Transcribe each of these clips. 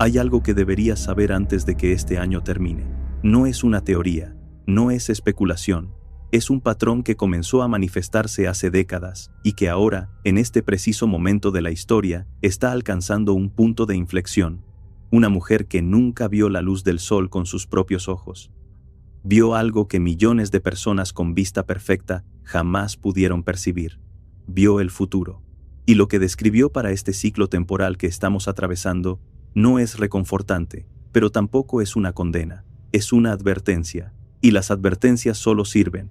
Hay algo que deberías saber antes de que este año termine. No es una teoría, no es especulación, es un patrón que comenzó a manifestarse hace décadas y que ahora, en este preciso momento de la historia, está alcanzando un punto de inflexión. Una mujer que nunca vio la luz del sol con sus propios ojos. Vio algo que millones de personas con vista perfecta jamás pudieron percibir. Vio el futuro. Y lo que describió para este ciclo temporal que estamos atravesando no es reconfortante, pero tampoco es una condena, es una advertencia, y las advertencias solo sirven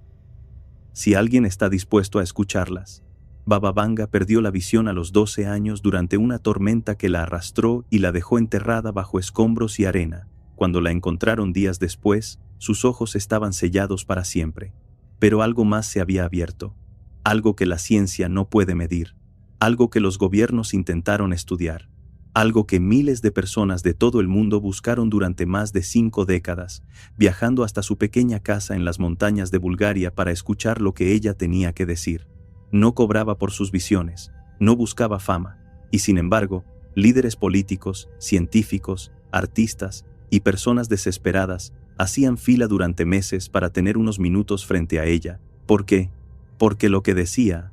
si alguien está dispuesto a escucharlas. Baba Vanga perdió la visión a los 12 años durante una tormenta que la arrastró y la dejó enterrada bajo escombros y arena. Cuando la encontraron días después, sus ojos estaban sellados para siempre. Pero algo más se había abierto, algo que la ciencia no puede medir, algo que los gobiernos intentaron estudiar, algo que miles de personas de todo el mundo buscaron durante más de 5 décadas, viajando hasta su pequeña casa en las montañas de Bulgaria para escuchar lo que ella tenía que decir. No cobraba por sus visiones, no buscaba fama, y sin embargo, líderes políticos, científicos, artistas y personas desesperadas hacían fila durante meses para tener unos minutos frente a ella. ¿Por qué? Porque lo que decía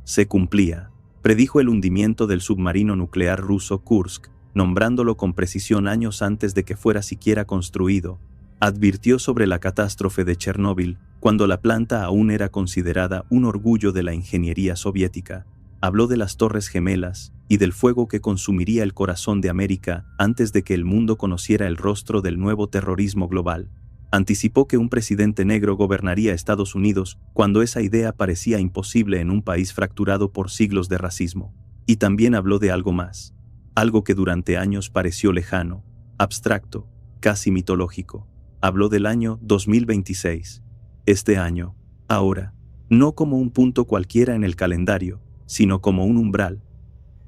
se cumplía. Predijo el hundimiento del submarino nuclear ruso Kursk, nombrándolo con precisión años antes de que fuera siquiera construido. Advirtió sobre la catástrofe de Chernóbil, cuando la planta aún era considerada un orgullo de la ingeniería soviética. Habló de las Torres Gemelas y del fuego que consumiría el corazón de América antes de que el mundo conociera el rostro del nuevo terrorismo global. Anticipó que un presidente negro gobernaría Estados Unidos cuando esa idea parecía imposible en un país fracturado por siglos de racismo. Y también habló de algo más, algo que durante años pareció lejano, abstracto, casi mitológico. Habló del año 2026. Este año, ahora, no como un punto cualquiera en el calendario, sino como un umbral,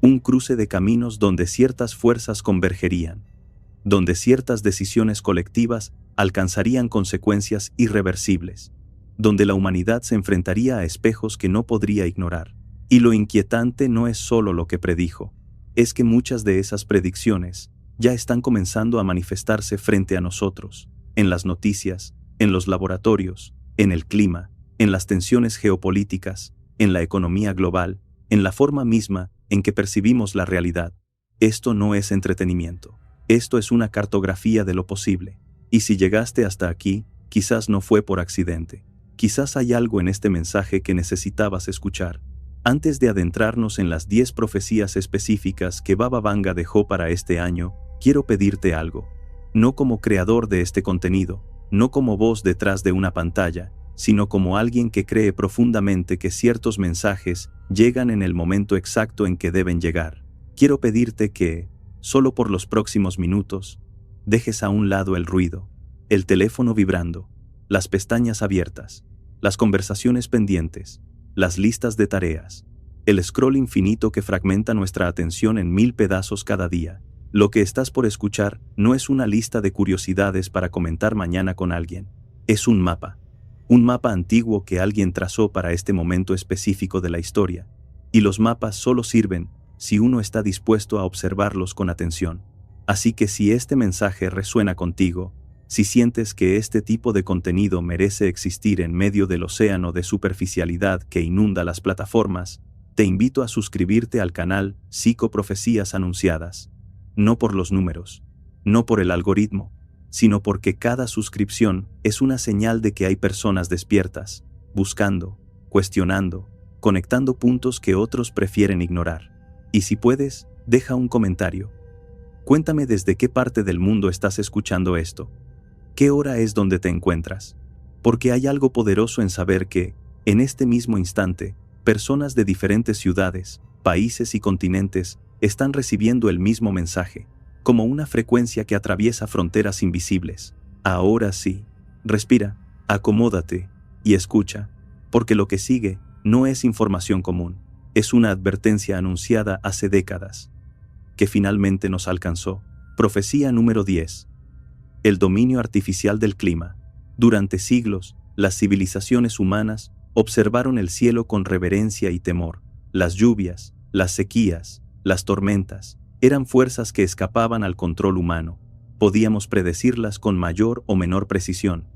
un cruce de caminos donde ciertas fuerzas convergerían, donde ciertas decisiones colectivas alcanzarían consecuencias irreversibles, donde la humanidad se enfrentaría a espejos que no podría ignorar. Y lo inquietante no es solo lo que predijo, es que muchas de esas predicciones ya están comenzando a manifestarse frente a nosotros, en las noticias, en los laboratorios, en el clima, en las tensiones geopolíticas, en la economía global, en la forma misma en que percibimos la realidad. Esto no es entretenimiento. Esto es una cartografía de lo posible. Y si llegaste hasta aquí, quizás no fue por accidente. Quizás hay algo en este mensaje que necesitabas escuchar. Antes de adentrarnos en las 10 profecías específicas que Baba Vanga dejó para este año, quiero pedirte algo. No como creador de este contenido, no como voz detrás de una pantalla, sino como alguien que cree profundamente que ciertos mensajes llegan en el momento exacto en que deben llegar. Quiero pedirte que, solo por los próximos minutos, dejes a un lado el ruido, el teléfono vibrando, las pestañas abiertas, las conversaciones pendientes, las listas de tareas, el scroll infinito que fragmenta nuestra atención en 1000 pedazos cada día. Lo que estás por escuchar no es una lista de curiosidades para comentar mañana con alguien. Es un mapa antiguo que alguien trazó para este momento específico de la historia. Y los mapas solo sirven si uno está dispuesto a observarlos con atención. Así que si este mensaje resuena contigo, si sientes que este tipo de contenido merece existir en medio del océano de superficialidad que inunda las plataformas, te invito a suscribirte al canal Psicoprofecías Anunciadas. No por los números, no por el algoritmo, sino porque cada suscripción es una señal de que hay personas despiertas, buscando, cuestionando, conectando puntos que otros prefieren ignorar. Y si puedes, deja un comentario. Cuéntame desde qué parte del mundo estás escuchando esto. ¿Qué hora es donde te encuentras? Porque hay algo poderoso en saber que, en este mismo instante, personas de diferentes ciudades, países y continentes están recibiendo el mismo mensaje, como una frecuencia que atraviesa fronteras invisibles. Ahora sí, respira, acomódate y escucha, porque lo que sigue no es información común, es una advertencia anunciada hace décadas, que finalmente nos alcanzó. Profecía número 10. El dominio artificial del clima. Durante siglos, las civilizaciones humanas observaron el cielo con reverencia y temor. Las lluvias, las sequías, las tormentas, Eran fuerzas que escapaban al control humano. Podíamos predecirlas con mayor o menor precisión.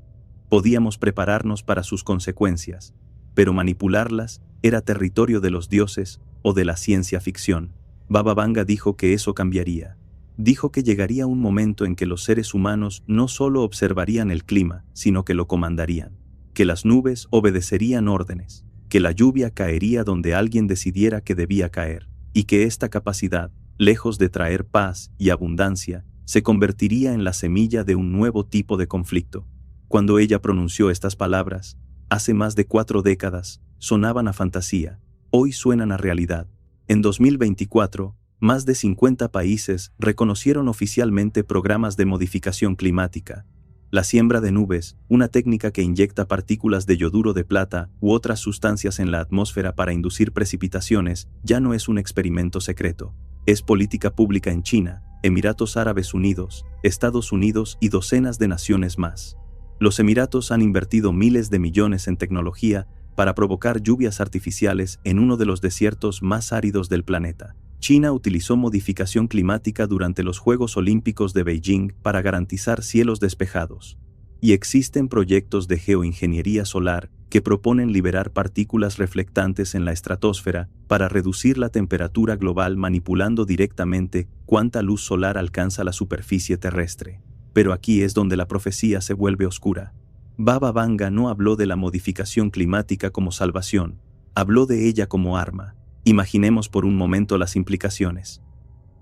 Podíamos prepararnos para sus consecuencias, pero manipularlas era territorio de los dioses o de la ciencia ficción. Baba Vanga dijo que eso cambiaría. Dijo que llegaría un momento en que los seres humanos no solo observarían el clima, sino que lo comandarían. Que las nubes obedecerían órdenes, que la lluvia caería donde alguien decidiera que debía caer, y que esta capacidad, lejos de traer paz y abundancia, se convertiría en la semilla de un nuevo tipo de conflicto. Cuando ella pronunció estas palabras, hace más de 4 décadas, sonaban a fantasía, hoy suenan a realidad. En 2024, más de 50 países reconocieron oficialmente programas de modificación climática. La siembra de nubes, una técnica que inyecta partículas de yoduro de plata u otras sustancias en la atmósfera para inducir precipitaciones, ya no es un experimento secreto. Es política pública en China, Emiratos Árabes Unidos, Estados Unidos y docenas de naciones más. Los Emiratos han invertido miles de millones en tecnología para provocar lluvias artificiales en uno de los desiertos más áridos del planeta. China utilizó modificación climática durante los Juegos Olímpicos de Beijing para garantizar cielos despejados. Y existen proyectos de geoingeniería solar que proponen liberar partículas reflectantes en la estratosfera para reducir la temperatura global manipulando directamente cuánta luz solar alcanza la superficie terrestre. Pero aquí es donde la profecía se vuelve oscura. Baba Vanga no habló de la modificación climática como salvación, habló de ella como arma. Imaginemos por un momento las implicaciones.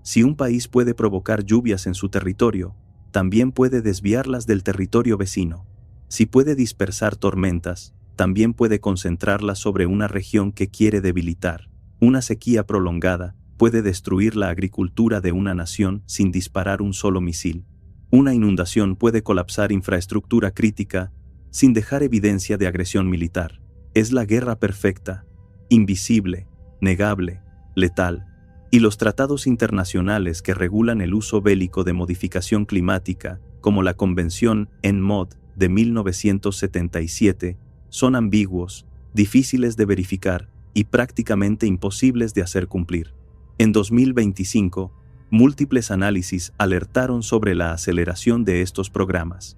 Si un país puede provocar lluvias en su territorio, también puede desviarlas del territorio vecino. Si puede dispersar tormentas, también puede concentrarlas sobre una región que quiere debilitar. Una sequía prolongada puede destruir la agricultura de una nación sin disparar un solo misil. Una inundación puede colapsar infraestructura crítica sin dejar evidencia de agresión militar. Es la guerra perfecta, invisible, negable, letal. Y los tratados internacionales que regulan el uso bélico de modificación climática, como la Convención ENMOD de 1977, son ambiguos, difíciles de verificar y prácticamente imposibles de hacer cumplir. En 2025, múltiples análisis alertaron sobre la aceleración de estos programas.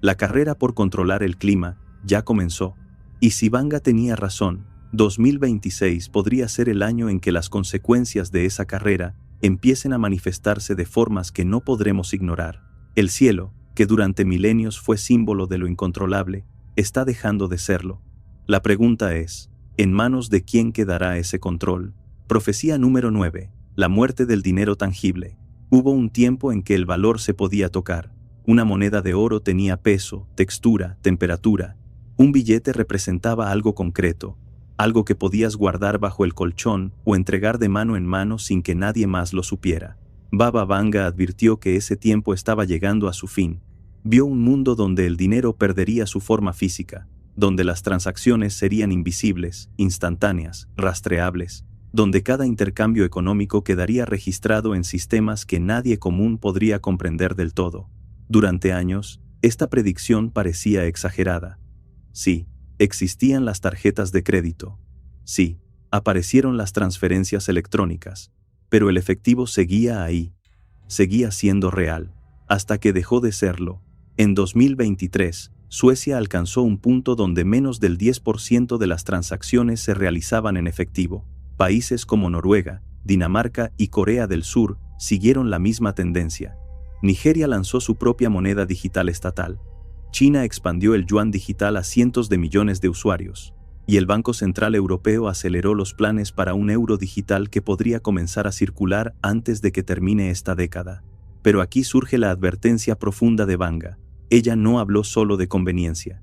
La carrera por controlar el clima ya comenzó, y si Vanga tenía razón, 2026 podría ser el año en que las consecuencias de esa carrera empiecen a manifestarse de formas que no podremos ignorar. El cielo, que durante milenios fue símbolo de lo incontrolable, está dejando de serlo. La pregunta es, ¿en manos de quién quedará ese control? Profecía número 9. La muerte del dinero tangible. Hubo un tiempo en que el valor se podía tocar. Una moneda de oro tenía peso, textura, temperatura. Un billete representaba algo concreto, algo que podías guardar bajo el colchón o entregar de mano en mano sin que nadie más lo supiera. Baba Vanga advirtió que ese tiempo estaba llegando a su fin. Vio un mundo donde el dinero perdería su forma física, donde las transacciones serían invisibles, instantáneas, rastreables, donde cada intercambio económico quedaría registrado en sistemas que nadie común podría comprender del todo. Durante años, esta predicción parecía exagerada. Sí, existían las tarjetas de crédito. Sí, aparecieron las transferencias electrónicas, pero el efectivo seguía ahí, seguía siendo real, hasta que dejó de serlo. En 2023, Suecia alcanzó un punto donde menos del 10% de las transacciones se realizaban en efectivo. Países como Noruega, Dinamarca y Corea del Sur siguieron la misma tendencia. Nigeria lanzó su propia moneda digital estatal. China expandió el yuan digital a cientos de millones de usuarios. Y el Banco Central Europeo aceleró los planes para un euro digital que podría comenzar a circular antes de que termine esta década. Pero aquí surge la advertencia profunda de Vanga. Ella no habló solo de conveniencia.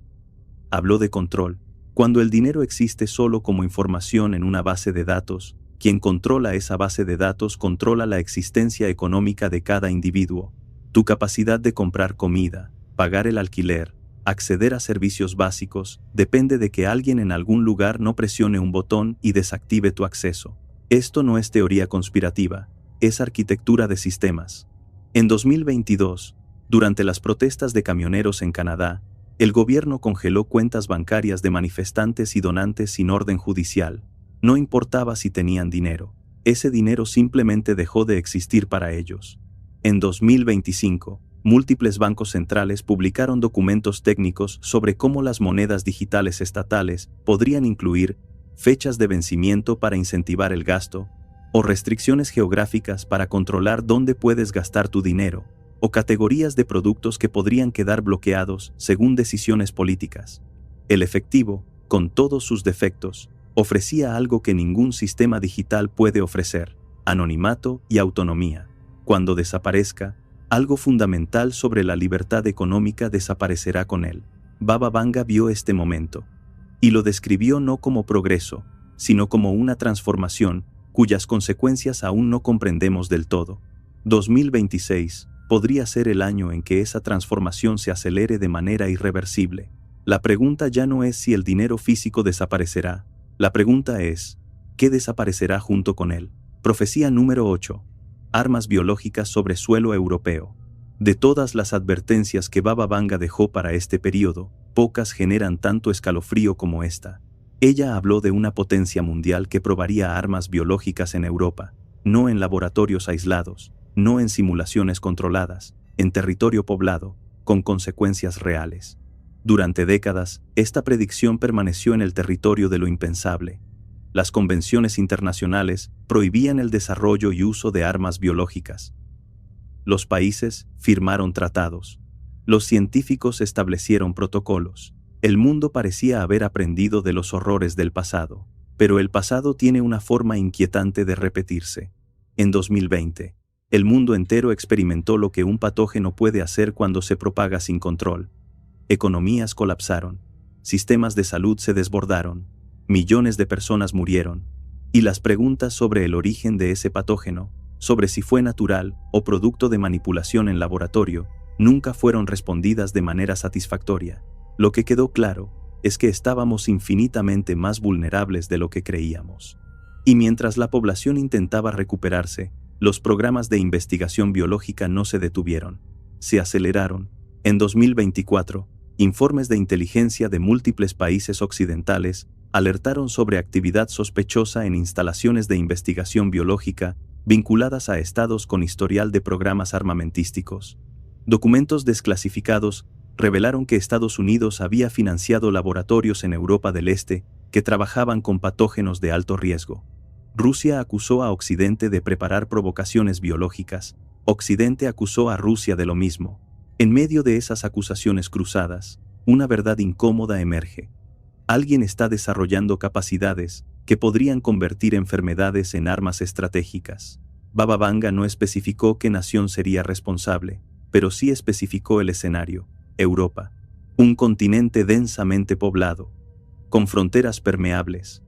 Habló de control. Cuando el dinero existe solo como información en una base de datos, quien controla esa base de datos controla la existencia económica de cada individuo. Tu capacidad de comprar comida, pagar el alquiler, acceder a servicios básicos, depende de que alguien en algún lugar no presione un botón y desactive tu acceso. Esto no es teoría conspirativa, es arquitectura de sistemas. En 2022, durante las protestas de camioneros en Canadá, el gobierno congeló cuentas bancarias de manifestantes y donantes sin orden judicial. No importaba si tenían dinero. ese dinero simplemente dejó de existir para ellos. En 2025, múltiples bancos centrales publicaron documentos técnicos sobre cómo las monedas digitales estatales podrían incluir fechas de vencimiento para incentivar el gasto, o restricciones geográficas para controlar dónde puedes gastar tu dinero, o categorías de productos que podrían quedar bloqueados según decisiones políticas. El efectivo, con todos sus defectos, ofrecía algo que ningún sistema digital puede ofrecer: anonimato y autonomía. Cuando desaparezca, algo fundamental sobre la libertad económica desaparecerá con él. Baba Vanga vio este momento y lo describió no como progreso, sino como una transformación cuyas consecuencias aún no comprendemos del todo. 2026 podría ser el año en que esa transformación se acelere de manera irreversible. La pregunta ya no es si el dinero físico desaparecerá. La pregunta es, ¿qué desaparecerá junto con él? Profecía número 8. Armas biológicas sobre suelo europeo. De todas las advertencias que Baba Vanga dejó para este periodo, pocas generan tanto escalofrío como esta. Ella habló de una potencia mundial que probaría armas biológicas en Europa, no en laboratorios aislados, no en simulaciones controladas, en territorio poblado, con consecuencias reales. Durante décadas, esta predicción permaneció en el territorio de lo impensable. Las convenciones internacionales prohibían el desarrollo y uso de armas biológicas. Los países firmaron tratados. Los científicos establecieron protocolos. El mundo parecía haber aprendido de los horrores del pasado, pero el pasado tiene una forma inquietante de repetirse. En 2020, el mundo entero experimentó lo que un patógeno puede hacer cuando se propaga sin control. Economías colapsaron, sistemas de salud se desbordaron, millones de personas murieron, y las preguntas sobre el origen de ese patógeno, sobre si fue natural o producto de manipulación en laboratorio, nunca fueron respondidas de manera satisfactoria. Lo que quedó claro es que estábamos infinitamente más vulnerables de lo que creíamos. Y mientras la población intentaba recuperarse, los programas de investigación biológica no se detuvieron, se aceleraron. En 2024, informes de inteligencia de múltiples países occidentales alertaron sobre actividad sospechosa en instalaciones de investigación biológica vinculadas a estados con historial de programas armamentísticos. Documentos desclasificados revelaron que Estados Unidos había financiado laboratorios en Europa del Este que trabajaban con patógenos de alto riesgo. Rusia acusó a Occidente de preparar provocaciones biológicas. Occidente acusó a Rusia de lo mismo. En medio de esas acusaciones cruzadas, una verdad incómoda emerge. Alguien está desarrollando capacidades que podrían convertir enfermedades en armas estratégicas. Baba Vanga no especificó qué nación sería responsable, pero sí especificó el escenario: Europa, un continente densamente poblado, con fronteras permeables,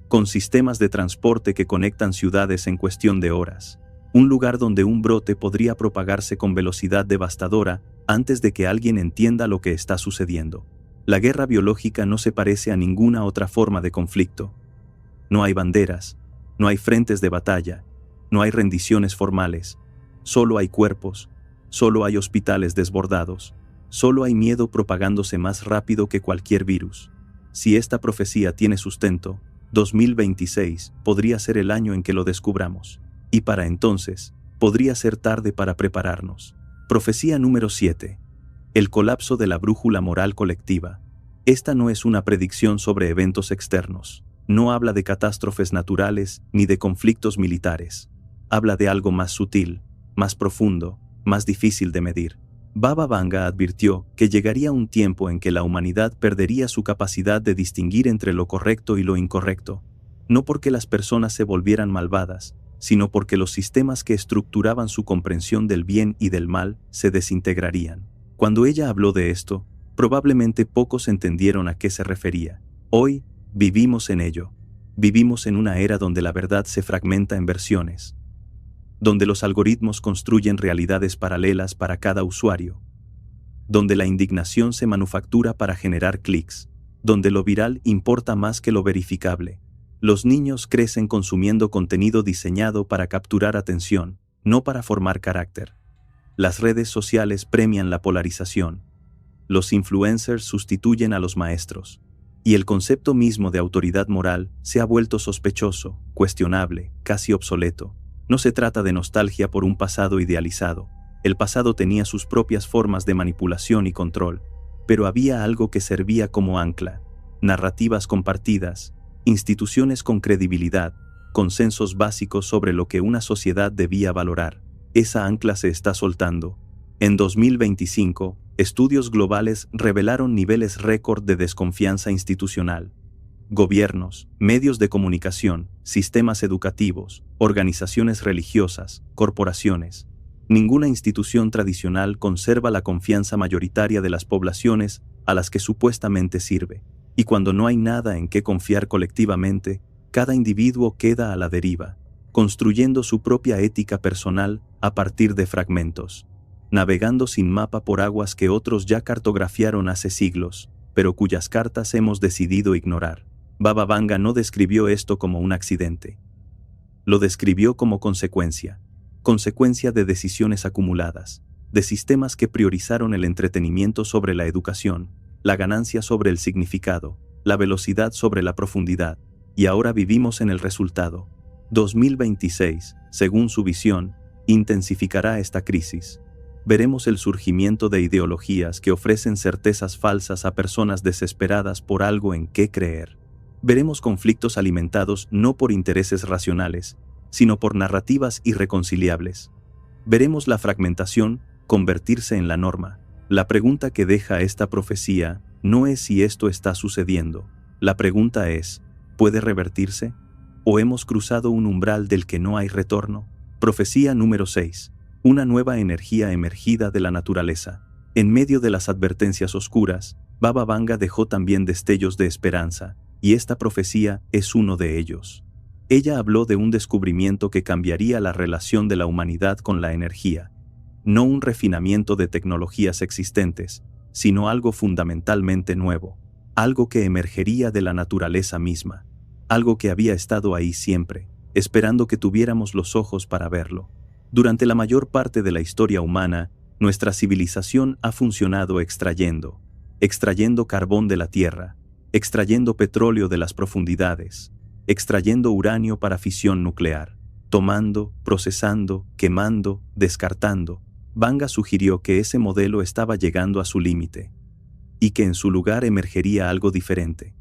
con sistemas de transporte que conectan ciudades en cuestión de horas, un lugar donde un brote podría propagarse con velocidad devastadora antes de que alguien entienda lo que está sucediendo. La guerra biológica no se parece a ninguna otra forma de conflicto. No hay banderas, no hay frentes de batalla, no hay rendiciones formales, solo hay cuerpos, solo hay hospitales desbordados, solo hay miedo propagándose más rápido que cualquier virus. Si esta profecía tiene sustento, 2026 podría ser el año en que lo descubramos, y para entonces, podría ser tarde para prepararnos. Profecía número 7. El colapso de la brújula moral colectiva. Esta no es una predicción sobre eventos externos. No habla de catástrofes naturales ni de conflictos militares. Habla de algo más sutil, más profundo, más difícil de medir. Baba Vanga advirtió que llegaría un tiempo en que la humanidad perdería su capacidad de distinguir entre lo correcto y lo incorrecto, no porque las personas se volvieran malvadas, sino porque los sistemas que estructuraban su comprensión del bien y del mal se desintegrarían. Cuando ella habló de esto, probablemente pocos entendieron a qué se refería. Hoy, vivimos en ello. Vivimos en una era donde la verdad se fragmenta en versiones, donde los algoritmos construyen realidades paralelas para cada usuario, donde la indignación se manufactura para generar clics, donde lo viral importa más que lo verificable. Los niños crecen consumiendo contenido diseñado para capturar atención, no para formar carácter. Las redes sociales premian la polarización. Los influencers sustituyen a los maestros. Y el concepto mismo de autoridad moral se ha vuelto sospechoso, cuestionable, casi obsoleto. No se trata de nostalgia por un pasado idealizado. El pasado tenía sus propias formas de manipulación y control, pero había algo que servía como ancla: narrativas compartidas, instituciones con credibilidad, consensos básicos sobre lo que una sociedad debía valorar. Esa ancla se está soltando. En 2025, estudios globales revelaron niveles récord de desconfianza institucional. Gobiernos, medios de comunicación, sistemas educativos, organizaciones religiosas, corporaciones. Ninguna institución tradicional conserva la confianza mayoritaria de las poblaciones a las que supuestamente sirve. Y cuando no hay nada en qué confiar colectivamente, cada individuo queda a la deriva, construyendo su propia ética personal a partir de fragmentos, navegando sin mapa por aguas que otros ya cartografiaron hace siglos, pero cuyas cartas hemos decidido ignorar. Baba Vanga no describió esto como un accidente. Lo describió como consecuencia de decisiones acumuladas, de sistemas que priorizaron el entretenimiento sobre la educación, la ganancia sobre el significado, la velocidad sobre la profundidad, y ahora vivimos en el resultado. 2026, según su visión, intensificará esta crisis. Veremos el surgimiento de ideologías que ofrecen certezas falsas a personas desesperadas por algo en qué creer. Veremos conflictos alimentados no por intereses racionales, sino por narrativas irreconciliables. Veremos la fragmentación convertirse en la norma. La pregunta que deja esta profecía no es si esto está sucediendo. La pregunta es, ¿puede revertirse? ¿O hemos cruzado un umbral del que no hay retorno? Profecía número 6. Una nueva energía emergida de la naturaleza. En medio de las advertencias oscuras, Baba Vanga dejó también destellos de esperanza, y esta profecía es uno de ellos. Ella habló de un descubrimiento que cambiaría la relación de la humanidad con la energía. No un refinamiento de tecnologías existentes, sino algo fundamentalmente nuevo, algo que emergería de la naturaleza misma, algo que había estado ahí siempre, esperando que tuviéramos los ojos para verlo. Durante la mayor parte de la historia humana, nuestra civilización ha funcionado extrayendo carbón de la tierra, extrayendo petróleo de las profundidades, extrayendo uranio para fisión nuclear, tomando, procesando, quemando, descartando. Vanga sugirió que ese modelo estaba llegando a su límite, y que en su lugar emergería algo diferente,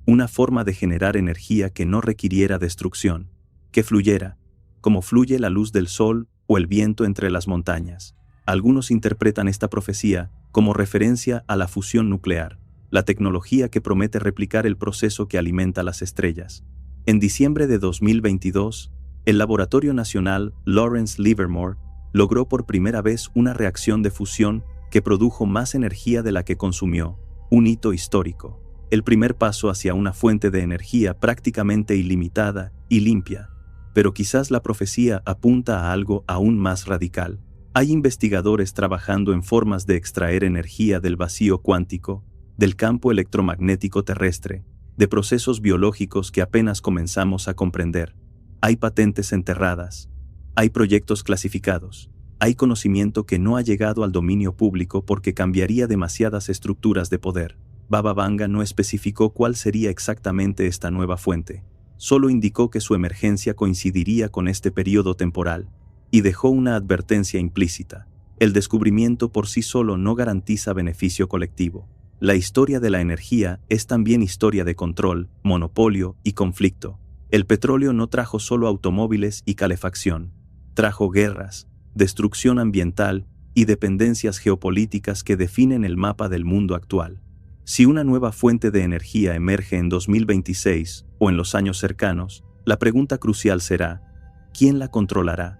una forma de generar energía que no requiriera destrucción, que fluyera, como fluye la luz del sol o el viento entre las montañas. Algunos interpretan esta profecía como referencia a la fusión nuclear, la tecnología que promete replicar el proceso que alimenta las estrellas. En diciembre de 2022, el Laboratorio Nacional Lawrence Livermore logró por primera vez una reacción de fusión que produjo más energía de la que consumió, un hito histórico, el primer paso hacia una fuente de energía prácticamente ilimitada y limpia. Pero quizás la profecía apunta a algo aún más radical. Hay investigadores trabajando en formas de extraer energía del vacío cuántico, del campo electromagnético terrestre, de procesos biológicos que apenas comenzamos a comprender. Hay patentes enterradas, hay proyectos clasificados, hay conocimiento que no ha llegado al dominio público porque cambiaría demasiadas estructuras de poder. Baba Vanga no especificó cuál sería exactamente esta nueva fuente, solo indicó que su emergencia coincidiría con este periodo temporal, y dejó una advertencia implícita: el descubrimiento por sí solo no garantiza beneficio colectivo. La historia de la energía es también historia de control, monopolio y conflicto. El petróleo no trajo solo automóviles y calefacción, trajo guerras, destrucción ambiental y dependencias geopolíticas que definen el mapa del mundo actual. Si una nueva fuente de energía emerge en 2026 o en los años cercanos, la pregunta crucial será: ¿quién la controlará?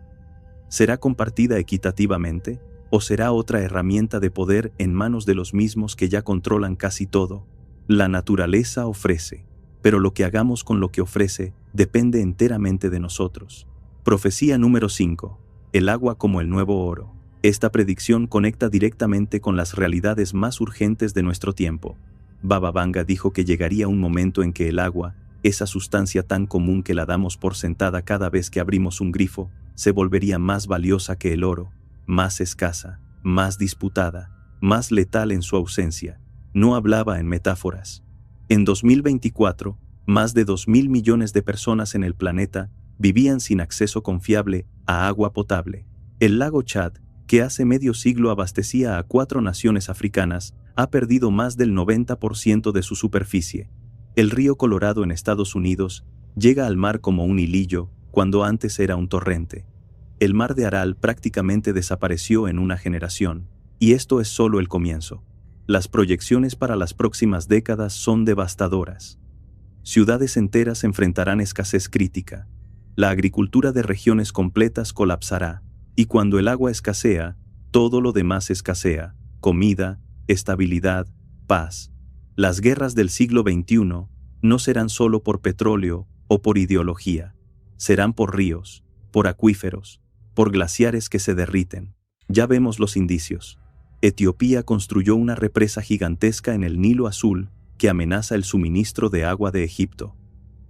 ¿Será compartida equitativamente? ¿O será otra herramienta de poder en manos de los mismos que ya controlan casi todo? La naturaleza ofrece, pero lo que hagamos con lo que ofrece depende enteramente de nosotros. Profecía número 5. El agua como el nuevo oro. Esta predicción conecta directamente con las realidades más urgentes de nuestro tiempo. Baba Vanga dijo que llegaría un momento en que el agua, esa sustancia tan común que la damos por sentada cada vez que abrimos un grifo, se volvería más valiosa que el oro, más escasa, más disputada, más letal en su ausencia. No hablaba en metáforas. En 2024, más de 2.000 millones de personas en el planeta vivían sin acceso confiable a agua potable. El lago Chad, que hace medio siglo abastecía a 4 naciones africanas, ha perdido más del 90% de su superficie. El río Colorado en Estados Unidos llega al mar como un hilillo, cuando antes era un torrente. El mar de Aral prácticamente desapareció en una generación, y esto es solo el comienzo. Las proyecciones para las próximas décadas son devastadoras. Ciudades enteras enfrentarán escasez crítica. La agricultura de regiones completas colapsará, y cuando el agua escasea, todo lo demás escasea: comida, estabilidad, paz. Las guerras del siglo XXI no serán solo por petróleo o por ideología. Serán por ríos, por acuíferos, por glaciares que se derriten. Ya vemos los indicios. Etiopía construyó una represa gigantesca en el Nilo Azul que amenaza el suministro de agua de Egipto.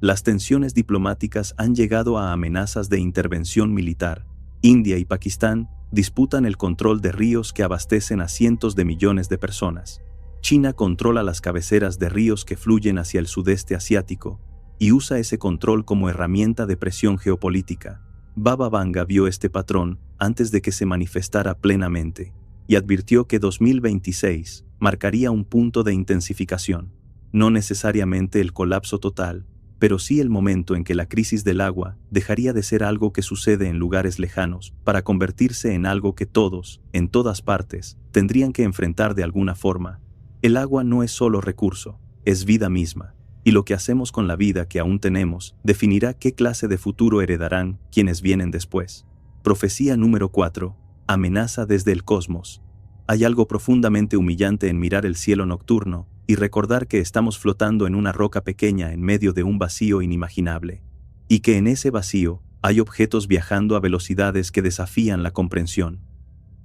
Las tensiones diplomáticas han llegado a amenazas de intervención militar. India y Pakistán disputan el control de ríos que abastecen a cientos de millones de personas. China controla las cabeceras de ríos que fluyen hacia el sudeste asiático y usa ese control como herramienta de presión geopolítica. Baba Vanga vio este patrón antes de que se manifestara plenamente y advirtió que 2026 marcaría un punto de intensificación. No necesariamente el colapso total, pero sí el momento en que la crisis del agua dejaría de ser algo que sucede en lugares lejanos para convertirse en algo que todos, en todas partes, tendrían que enfrentar de alguna forma. El agua no es solo recurso, es vida misma, y lo que hacemos con la vida que aún tenemos definirá qué clase de futuro heredarán quienes vienen después. Profecía número 4. Amenaza desde el cosmos. Hay algo profundamente humillante en mirar el cielo nocturno y recordar que estamos flotando en una roca pequeña en medio de un vacío inimaginable, y que en ese vacío hay objetos viajando a velocidades que desafían la comprensión.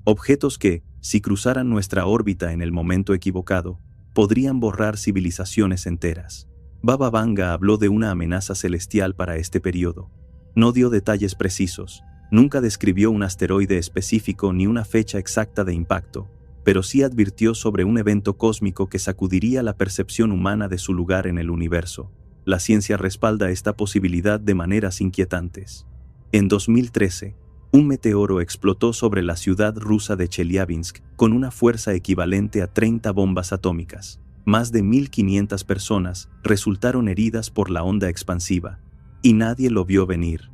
Objetos que, si cruzaran nuestra órbita en el momento equivocado, podrían borrar civilizaciones enteras. Baba Vanga habló de una amenaza celestial para este periodo. No dio detalles precisos, nunca describió un asteroide específico ni una fecha exacta de impacto, pero sí advirtió sobre un evento cósmico que sacudiría la percepción humana de su lugar en el universo. La ciencia respalda esta posibilidad de maneras inquietantes. En 2013, un meteoro explotó sobre la ciudad rusa de Chelyabinsk con una fuerza equivalente a 30 bombas atómicas. Más de 1.500 personas resultaron heridas por la onda expansiva, y nadie lo vio venir.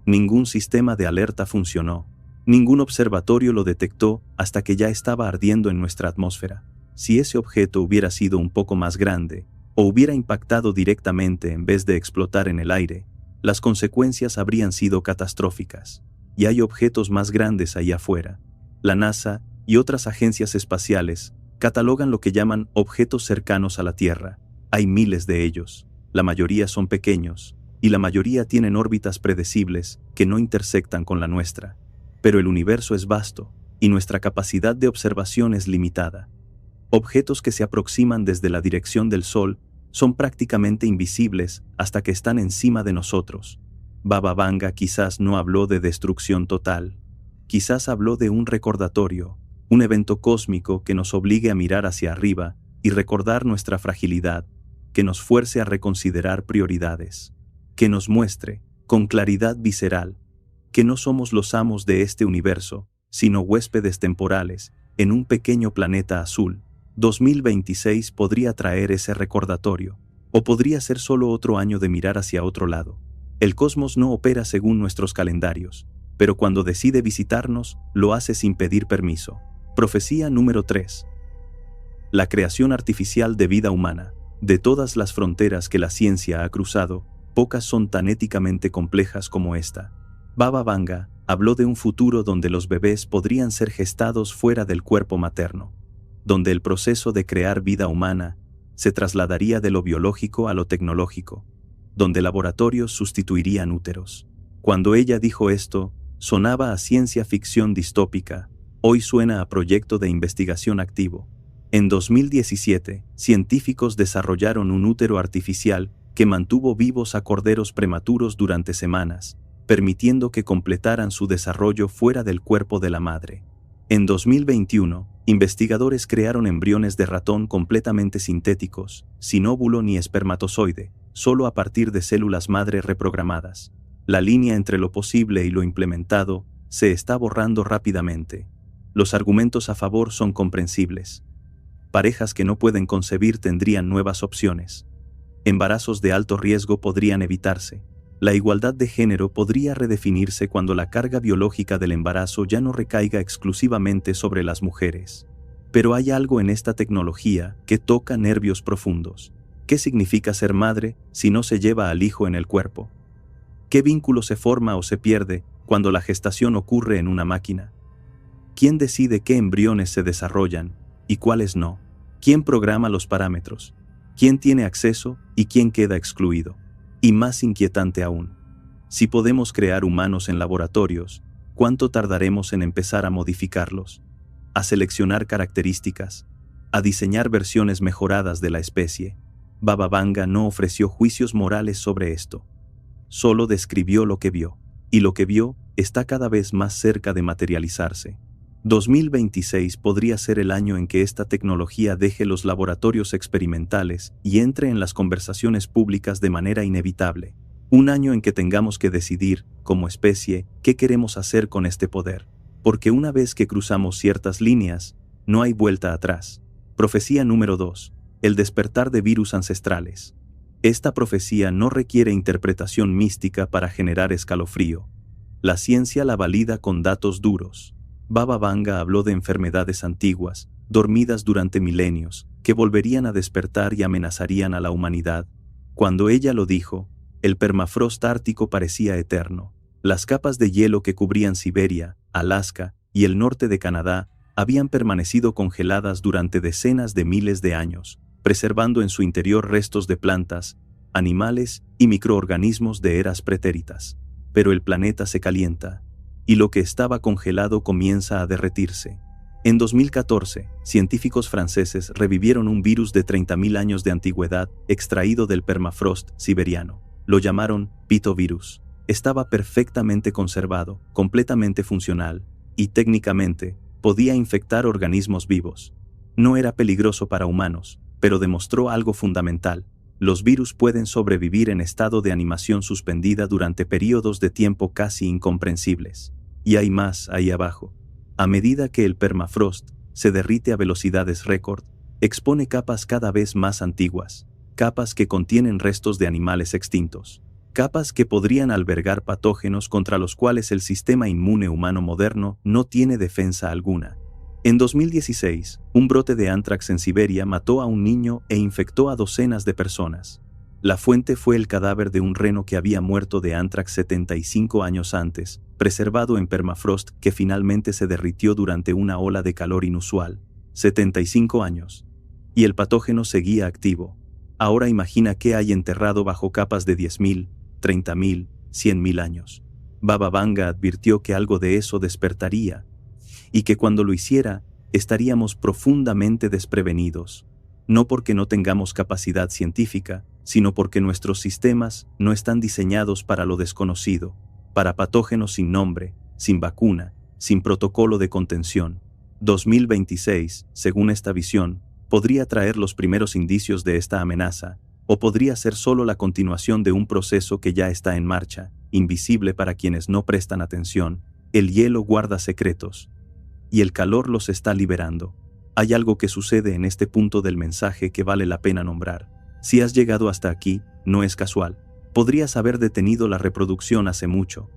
Ningún sistema de alerta funcionó. Ningún observatorio lo detectó hasta que ya estaba ardiendo en nuestra atmósfera. Si ese objeto hubiera sido un poco más grande, o hubiera impactado directamente en vez de explotar en el aire, las consecuencias habrían sido catastróficas. Y hay objetos más grandes ahí afuera. La NASA y otras agencias espaciales catalogan lo que llaman objetos cercanos a la Tierra. Hay miles de ellos. La mayoría son pequeños, y la mayoría tienen órbitas predecibles que no intersectan con la nuestra. Pero el universo es vasto, y nuestra capacidad de observación es limitada. Objetos que se aproximan desde la dirección del Sol son prácticamente invisibles hasta que están encima de nosotros. Baba Vanga quizás no habló de destrucción total. Quizás habló de un recordatorio, un evento cósmico que nos obligue a mirar hacia arriba y recordar nuestra fragilidad, que nos fuerce a reconsiderar prioridades, que nos muestre, con claridad visceral, que no somos los amos de este universo, sino huéspedes temporales, en un pequeño planeta azul. 2026 podría traer ese recordatorio, o podría ser solo otro año de mirar hacia otro lado. El cosmos no opera según nuestros calendarios, pero cuando decide visitarnos, lo hace sin pedir permiso. Profecía número 3. La creación artificial de vida humana. De todas las fronteras que la ciencia ha cruzado, pocas son tan éticamente complejas como esta. Baba Vanga habló de un futuro donde los bebés podrían ser gestados fuera del cuerpo materno, donde el proceso de crear vida humana se trasladaría de lo biológico a lo tecnológico, donde laboratorios sustituirían úteros. Cuando ella dijo esto, sonaba a ciencia ficción distópica, hoy suena a proyecto de investigación activo. En 2017, científicos desarrollaron un útero artificial que mantuvo vivos a corderos prematuros durante semanas, permitiendo que completaran su desarrollo fuera del cuerpo de la madre. En 2021, Investigadores crearon embriones de ratón completamente sintéticos, sin óvulo ni espermatozoide, solo a partir de células madre reprogramadas. La línea entre lo posible y lo implementado se está borrando rápidamente. Los argumentos a favor son comprensibles. Parejas que no pueden concebir tendrían nuevas opciones. Embarazos de alto riesgo podrían evitarse. La igualdad de género podría redefinirse cuando la carga biológica del embarazo ya no recaiga exclusivamente sobre las mujeres. Pero hay algo en esta tecnología que toca nervios profundos. ¿Qué significa ser madre si no se lleva al hijo en el cuerpo? ¿Qué vínculo se forma o se pierde cuando la gestación ocurre en una máquina? ¿Quién decide qué embriones se desarrollan y cuáles no? ¿Quién programa los parámetros? ¿Quién tiene acceso y quién queda excluido? Y más inquietante aún, si podemos crear humanos en laboratorios, ¿cuánto tardaremos en empezar a modificarlos? A seleccionar características, a diseñar versiones mejoradas de la especie. Baba Vanga no ofreció juicios morales sobre esto. Solo describió lo que vio, y lo que vio está cada vez más cerca de materializarse. 2026 podría ser el año en que esta tecnología deje los laboratorios experimentales y entre en las conversaciones públicas de manera inevitable. Un año en que tengamos que decidir, como especie, qué queremos hacer con este poder. Porque una vez que cruzamos ciertas líneas, no hay vuelta atrás. Profecía número 2. El despertar de virus ancestrales. Esta profecía no requiere interpretación mística para generar escalofrío. La ciencia la valida con datos duros. Baba Vanga habló de enfermedades antiguas, dormidas durante milenios, que volverían a despertar y amenazarían a la humanidad. Cuando ella lo dijo, el permafrost ártico parecía eterno. Las capas de hielo que cubrían Siberia, Alaska y el norte de Canadá habían permanecido congeladas durante decenas de miles de años, preservando en su interior restos de plantas, animales y microorganismos de eras pretéritas. Pero el planeta se calienta, y lo que estaba congelado comienza a derretirse. En 2014, científicos franceses revivieron un virus de 30.000 años de antigüedad extraído del permafrost siberiano. Lo llamaron pitovirus. Estaba perfectamente conservado, completamente funcional, y técnicamente podía infectar organismos vivos. No era peligroso para humanos, pero demostró algo fundamental. Los virus pueden sobrevivir en estado de animación suspendida durante periodos de tiempo casi incomprensibles. Y hay más ahí abajo. A medida que el permafrost se derrite a velocidades récord, expone capas cada vez más antiguas, capas que contienen restos de animales extintos, capas que podrían albergar patógenos contra los cuales el sistema inmune humano moderno no tiene defensa alguna. En 2016, un brote de ántrax en Siberia mató a un niño e infectó a docenas de personas. La fuente fue el cadáver de un reno que había muerto de ántrax 75 años antes, preservado en permafrost que finalmente se derritió durante una ola de calor inusual. 75 años. Y el patógeno seguía activo. Ahora imagina qué hay enterrado bajo capas de 10.000, 30.000, 100.000 años. Baba Vanga advirtió que algo de eso despertaría, y que cuando lo hiciera, estaríamos profundamente desprevenidos, no porque no tengamos capacidad científica, sino porque nuestros sistemas no están diseñados para lo desconocido, para patógenos sin nombre, sin vacuna, sin protocolo de contención. 2026, según esta visión, podría traer los primeros indicios de esta amenaza, o podría ser solo la continuación de un proceso que ya está en marcha, invisible para quienes no prestan atención. El hielo guarda secretos, y el calor los está liberando. Hay algo que sucede en este punto del mensaje que vale la pena nombrar. Si has llegado hasta aquí, no es casual. Podrías haber detenido la reproducción hace mucho.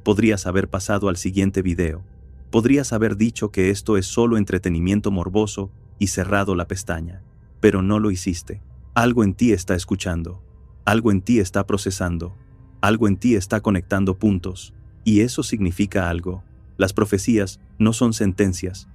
Podrías haber pasado al siguiente video. Podrías haber dicho que esto es solo entretenimiento morboso y cerrado la pestaña. Pero no lo hiciste. Algo en ti está escuchando. Algo en ti está procesando. Algo en ti está conectando puntos. Y eso significa algo. Las profecías no son sentencias.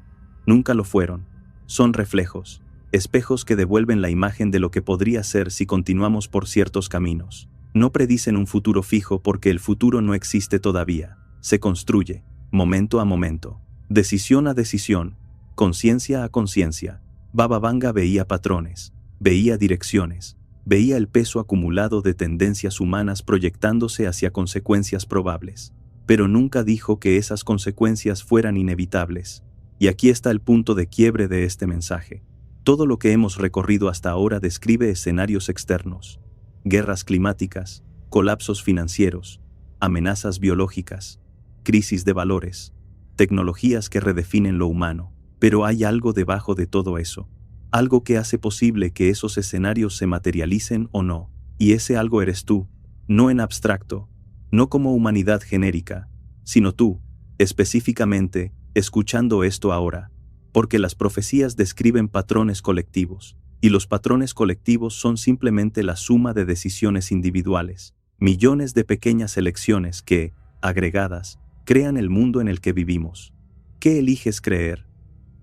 Nunca lo fueron. Son reflejos, espejos que devuelven la imagen de lo que podría ser si continuamos por ciertos caminos. No predicen un futuro fijo porque el futuro no existe todavía. Se construye, momento a momento, decisión a decisión, conciencia a conciencia. Baba Vanga veía patrones, veía direcciones, veía el peso acumulado de tendencias humanas proyectándose hacia consecuencias probables. Pero nunca dijo que esas consecuencias fueran inevitables. Y aquí está el punto de quiebre de este mensaje. Todo lo que hemos recorrido hasta ahora describe escenarios externos: guerras climáticas, colapsos financieros, amenazas biológicas, crisis de valores, tecnologías que redefinen lo humano. Pero hay algo debajo de todo eso, algo que hace posible que esos escenarios se materialicen o no, y ese algo eres tú, no en abstracto, no como humanidad genérica, sino tú, específicamente, escuchando esto ahora, porque las profecías describen patrones colectivos, y los patrones colectivos son simplemente la suma de decisiones individuales, millones de pequeñas elecciones que, agregadas, crean el mundo en el que vivimos. ¿Qué eliges creer?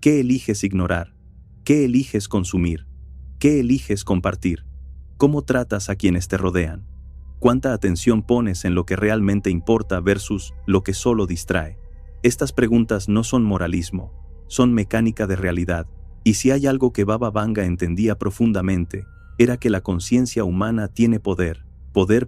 ¿Qué eliges ignorar? ¿Qué eliges consumir? ¿Qué eliges compartir? ¿Cómo tratas a quienes te rodean? ¿Cuánta atención pones en lo que realmente importa versus lo que solo distrae? Estas preguntas no son moralismo, son mecánica de realidad, y si hay algo que Baba Vanga entendía profundamente, era que la conciencia humana tiene poder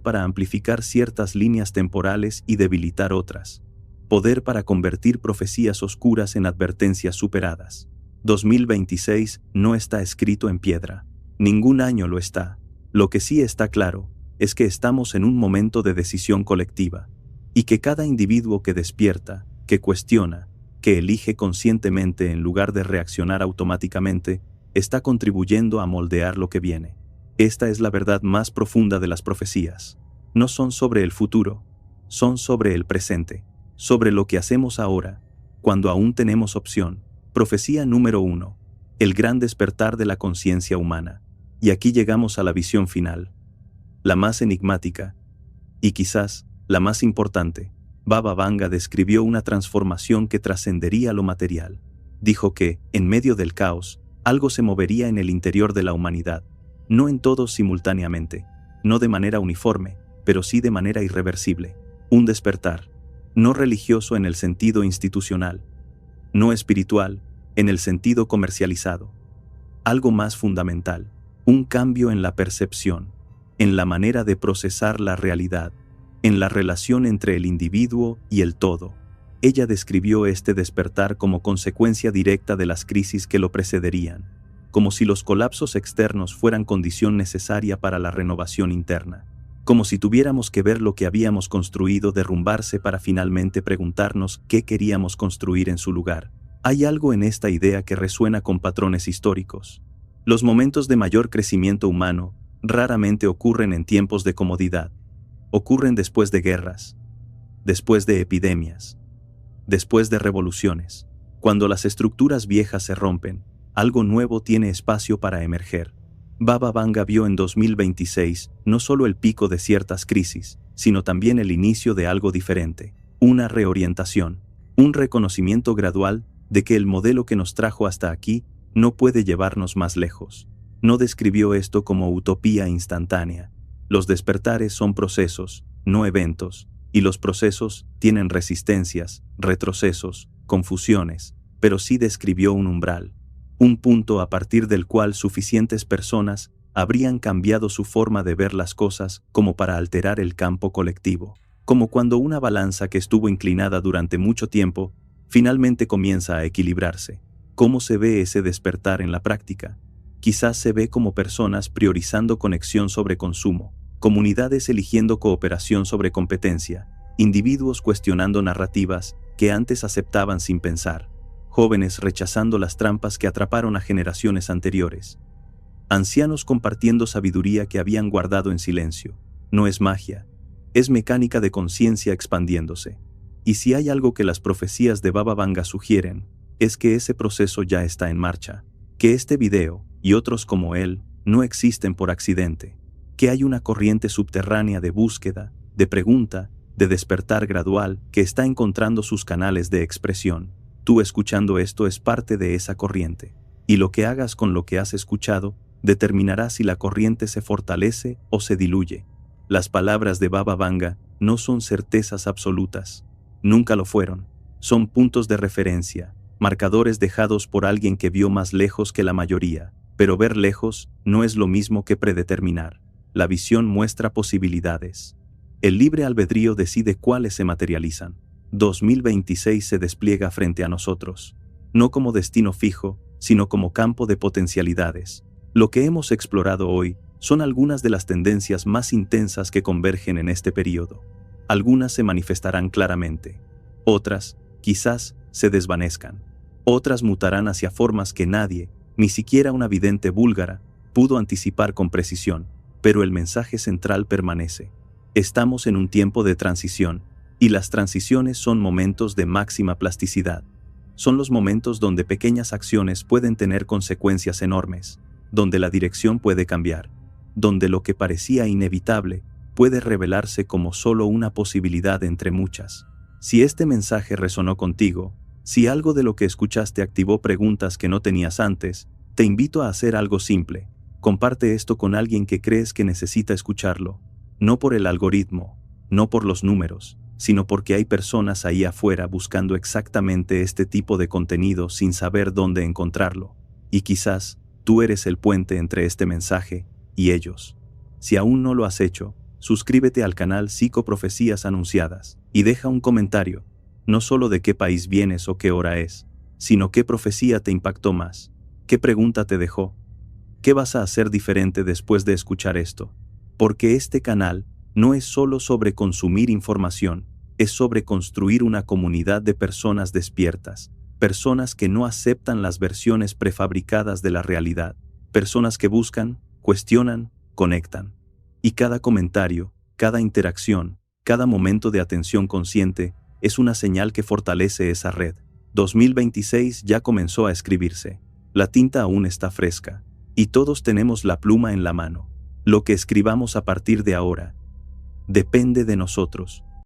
para amplificar ciertas líneas temporales y debilitar otras, poder para convertir profecías oscuras en advertencias superadas. 2026 no está escrito en piedra. Ningún año lo está. Lo que sí está claro es que estamos en un momento de decisión colectiva, y que cada individuo que despierta, que cuestiona, que elige conscientemente en lugar de reaccionar automáticamente, está contribuyendo a moldear lo que viene. Esta es la verdad más profunda de las profecías. No son sobre el futuro, son sobre el presente, sobre lo que hacemos ahora, cuando aún tenemos opción. Profecía número 1. El gran despertar de la conciencia humana. Y aquí llegamos a la visión final, la más enigmática, y quizás la más importante. Baba Vanga describió una transformación que trascendería lo material. Dijo que, en medio del caos, algo se movería en el interior de la humanidad, no en todos simultáneamente, no de manera uniforme, pero sí de manera irreversible. Un despertar, no religioso en el sentido institucional, no espiritual en el sentido comercializado. Algo más fundamental, un cambio en la percepción, en la manera de procesar la realidad, en la relación entre el individuo y el todo. Ella describió este despertar como consecuencia directa de las crisis que lo precederían, como si los colapsos externos fueran condición necesaria para la renovación interna, como si tuviéramos que ver lo que habíamos construido derrumbarse para finalmente preguntarnos qué queríamos construir en su lugar. Hay algo en esta idea que resuena con patrones históricos. Los momentos de mayor crecimiento humano raramente ocurren en tiempos de comodidad. Ocurren después de guerras, después de epidemias, después de revoluciones. Cuando las estructuras viejas se rompen, algo nuevo tiene espacio para emerger. Baba Vanga vio en 2026 no solo el pico de ciertas crisis, sino también el inicio de algo diferente, una reorientación, un reconocimiento gradual de que el modelo que nos trajo hasta aquí no puede llevarnos más lejos. No describió esto como utopía instantánea. Los despertares son procesos, no eventos, y los procesos tienen resistencias, retrocesos, confusiones, pero sí describió un umbral, un punto a partir del cual suficientes personas habrían cambiado su forma de ver las cosas como para alterar el campo colectivo, como cuando una balanza que estuvo inclinada durante mucho tiempo finalmente comienza a equilibrarse. ¿Cómo se ve ese despertar en la práctica? Quizás se ve como personas priorizando conexión sobre consumo, comunidades eligiendo cooperación sobre competencia, individuos cuestionando narrativas que antes aceptaban sin pensar, jóvenes rechazando las trampas que atraparon a generaciones anteriores, ancianos compartiendo sabiduría que habían guardado en silencio. No es magia, es mecánica de conciencia expandiéndose. Y si hay algo que las profecías de Baba Vanga sugieren, es que ese proceso ya está en marcha, que este video, y otros como él, no existen por accidente, que hay una corriente subterránea de búsqueda, de pregunta, de despertar gradual que está encontrando sus canales de expresión. Tú escuchando esto es parte de esa corriente, y lo que hagas con lo que has escuchado determinará si la corriente se fortalece o se diluye. Las palabras de Baba Vanga no son certezas absolutas, nunca lo fueron, son puntos de referencia, marcadores dejados por alguien que vio más lejos que la mayoría, pero ver lejos no es lo mismo que predeterminar. La visión muestra posibilidades. El libre albedrío decide cuáles se materializan. 2026 se despliega frente a nosotros. no como destino fijo, sino como campo de potencialidades. Lo que hemos explorado hoy son algunas de las tendencias más intensas que convergen en este periodo. Algunas se manifestarán claramente. Otras, quizás, se desvanezcan. Otras mutarán hacia formas que nadie, ni siquiera una vidente búlgara, pudo anticipar con precisión, pero el mensaje central permanece. Estamos en un tiempo de transición, y las transiciones son momentos de máxima plasticidad. Son los momentos donde pequeñas acciones pueden tener consecuencias enormes, donde la dirección puede cambiar, donde lo que parecía inevitable puede revelarse como solo una posibilidad entre muchas. Si este mensaje resonó contigo, si algo de lo que escuchaste activó preguntas que no tenías antes, te invito a hacer algo simple. Comparte esto con alguien que crees que necesita escucharlo, no por el algoritmo, no por los números, sino porque hay personas ahí afuera buscando exactamente este tipo de contenido sin saber dónde encontrarlo. Y quizás tú eres el puente entre este mensaje y ellos. Si aún no lo has hecho, suscríbete al canal Psicoprofecías Anunciadas y deja un comentario, no solo de qué país vienes o qué hora es, sino qué profecía te impactó más, qué pregunta te dejó, qué vas a hacer diferente después de escuchar esto. Porque este canal no es solo sobre consumir información, es sobre construir una comunidad de personas despiertas, personas que no aceptan las versiones prefabricadas de la realidad, personas que buscan, cuestionan, conectan. Y cada comentario, cada interacción, cada momento de atención consciente es una señal que fortalece esa red. 2026 ya comenzó a escribirse. La tinta aún está fresca, y todos tenemos la pluma en la mano. Lo que escribamos a partir de ahora depende de nosotros.